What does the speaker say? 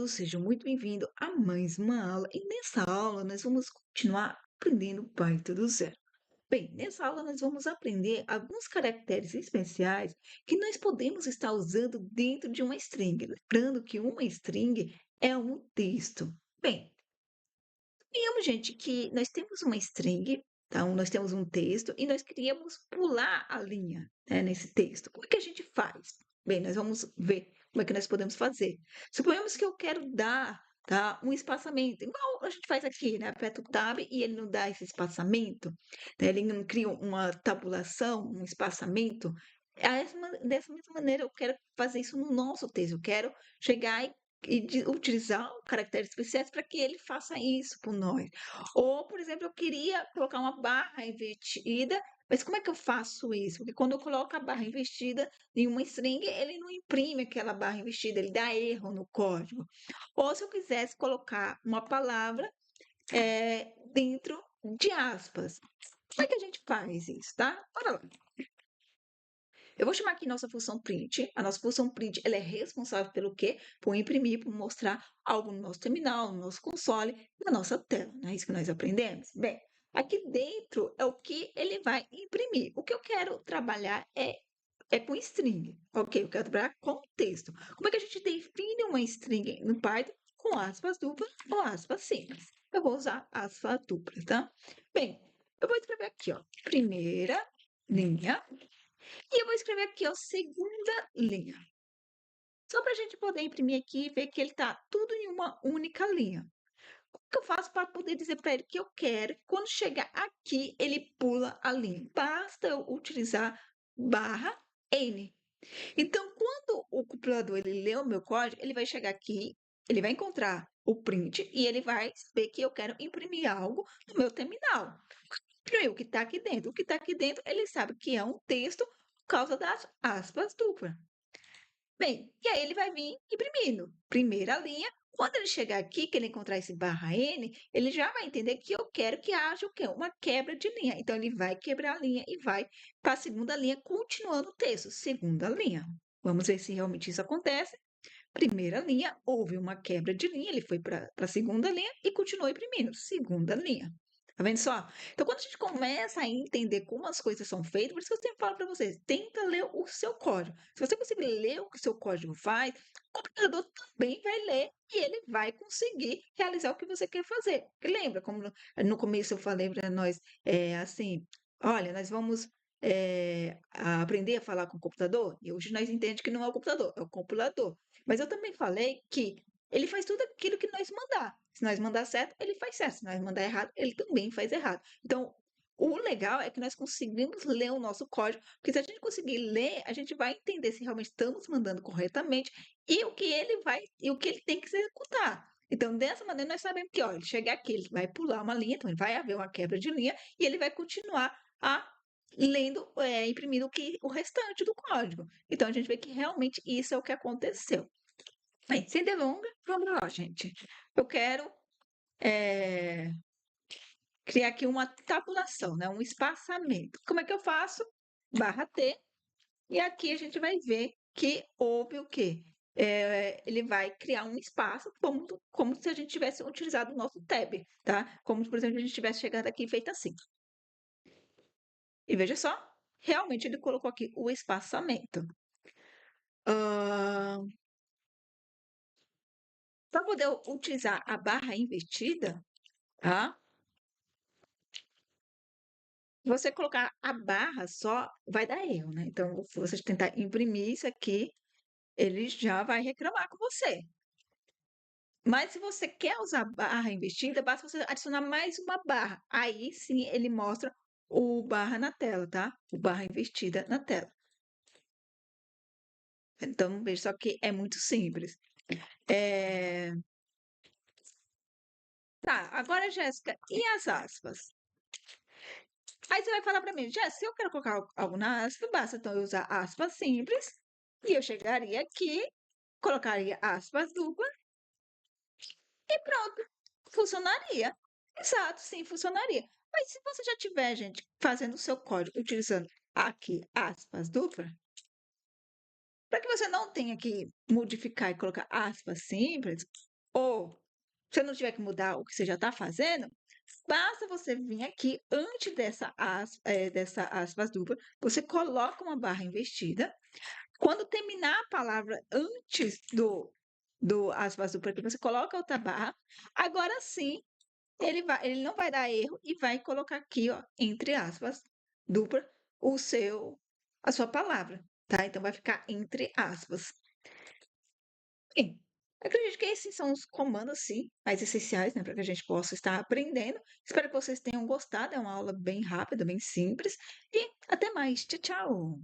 todos, sejam muito bem-vindos a mais uma aula. E nessa aula nós vamos continuar aprendendo Python do zero. Bem, nessa aula nós vamos aprender alguns caracteres especiais que nós podemos estar usando dentro de uma string. Lembrando que uma string é um texto. Bem, digamos, gente, que nós temos uma string, então nós temos um texto e nós queríamos pular a linha, né, nesse texto. Como é que a gente faz? Bem, nós vamos ver como é que nós podemos fazer. Suponhamos que eu quero dar, tá, um espaçamento, igual a gente faz aqui, né? Aperta o tab e ele não dá esse espaçamento, né? Ele não cria uma tabulação, um espaçamento. Dessa mesma maneira, eu quero fazer isso no nosso texto. Eu quero chegar e de utilizar caracteres especiais para que ele faça isso por nós. Ou, por exemplo, eu queria colocar uma barra invertida, mas como é que eu faço isso? Porque quando eu coloco a barra invertida em uma string, ele não imprime aquela barra invertida, ele dá erro no código. Ou se eu quisesse colocar uma palavra dentro de aspas. Como é que a gente faz isso, tá? Bora lá. Eu vou chamar aqui nossa função print. A nossa função print ela é responsável pelo quê? Por imprimir, por mostrar algo no nosso terminal, no nosso console, na nossa tela. Não é isso que nós aprendemos? Bem, aqui dentro é o que ele vai imprimir. O que eu quero trabalhar é com string. Ok, eu quero trabalhar com texto. Como é que a gente define uma string no Python? Com aspas duplas ou aspas simples. Eu vou usar aspas duplas, tá? Bem, eu vou escrever aqui, ó, primeira linha. E eu vou escrever aqui, ó, segunda linha. Só para a gente poder imprimir aqui e ver que ele está tudo em uma única linha. Como que eu faço para poder dizer para ele que eu quero que quando chegar aqui, ele pula a linha? Basta eu utilizar barra N. Então, quando o compilador ele lê o meu código, ele vai chegar aqui, ele vai encontrar o print e ele vai ver que eu quero imprimir algo no meu terminal. Imprimir o que está aqui dentro. O que está aqui dentro, ele sabe que é um texto por causa das aspas duplas. Bem, e aí ele vai vir imprimindo. Primeira linha. Quando ele chegar aqui, que ele encontrar esse barra N, ele já vai entender que eu quero que haja o quê? Uma quebra de linha. Então, ele vai quebrar a linha e vai para a segunda linha, continuando o texto. Segunda linha. Vamos ver se realmente isso acontece. Primeira linha, houve uma quebra de linha, ele foi para a segunda linha e continuou imprimindo. Segunda linha. Tá vendo só? Então, quando a gente começa a entender como as coisas são feitas, por isso que eu sempre falo para vocês, tenta ler o seu código. Se você conseguir ler o que o seu código faz, o computador também vai ler e ele vai conseguir realizar o que você quer fazer. Porque lembra, como no começo eu falei para nós, assim, olha, nós vamos aprender a falar com o computador, e hoje nós entendemos que não é o computador, é o compilador. Mas eu também falei que ele faz tudo aquilo que nós mandar. Se nós mandar certo, ele faz certo. Se nós mandar errado, ele também faz errado. Então, o legal é que nós conseguimos ler o nosso código, porque se a gente conseguir ler, a gente vai entender se realmente estamos mandando corretamente e o que ele vai e o que ele tem que executar. Então, dessa maneira, nós sabemos que, ó, ele chega aqui, ele vai pular uma linha, então vai haver uma quebra de linha e ele vai continuar a lendo, imprimindo o restante do código. Então, a gente vê que realmente isso é o que aconteceu. Bem, sem delongas, vamos lá, gente. Eu quero criar aqui uma tabulação, né? Um espaçamento. Como é que eu faço? Barra T. E aqui a gente vai ver que houve o quê? Ele vai criar um espaço como se a gente tivesse utilizado o nosso tab, tá? Como, por exemplo, a gente tivesse chegado aqui e feito assim. E veja só, realmente ele colocou aqui o espaçamento. Para poder utilizar a barra invertida, tá? Se você colocar a barra só, vai dar erro, né? Então, se você tentar imprimir isso aqui, ele já vai reclamar com você. Mas se você quer usar barra invertida, basta você adicionar mais uma barra. Aí sim ele mostra o barra na tela, tá? O barra invertida na tela. Então, veja só que é muito simples. Tá, agora, Jéssica, e as aspas? Aí você vai falar para mim, Jéssica, se eu quero colocar algo na aspa, basta então eu usar aspas simples e eu chegaria aqui, colocaria aspas duplas e pronto, funcionaria. Exato, sim, funcionaria. Mas se você já tiver, gente, fazendo o seu código utilizando aqui aspas duplas, para que você não tenha que modificar e colocar aspas simples, Ou, se não tiver que mudar o que você já está fazendo, basta você vir aqui antes dessa aspas dupla, você coloca uma barra invertida. Quando terminar a palavra antes do aspas dupla aqui, você coloca outra barra. Agora sim, ele não vai dar erro e vai colocar aqui, ó, entre aspas dupla, a sua palavra, tá? Então vai ficar entre aspas. Bem, acredito que esses são os comandos, sim, mais essenciais, né, para que a gente possa estar aprendendo. Espero que vocês tenham gostado. É uma aula bem rápida, bem simples. E até mais. Tchau, tchau.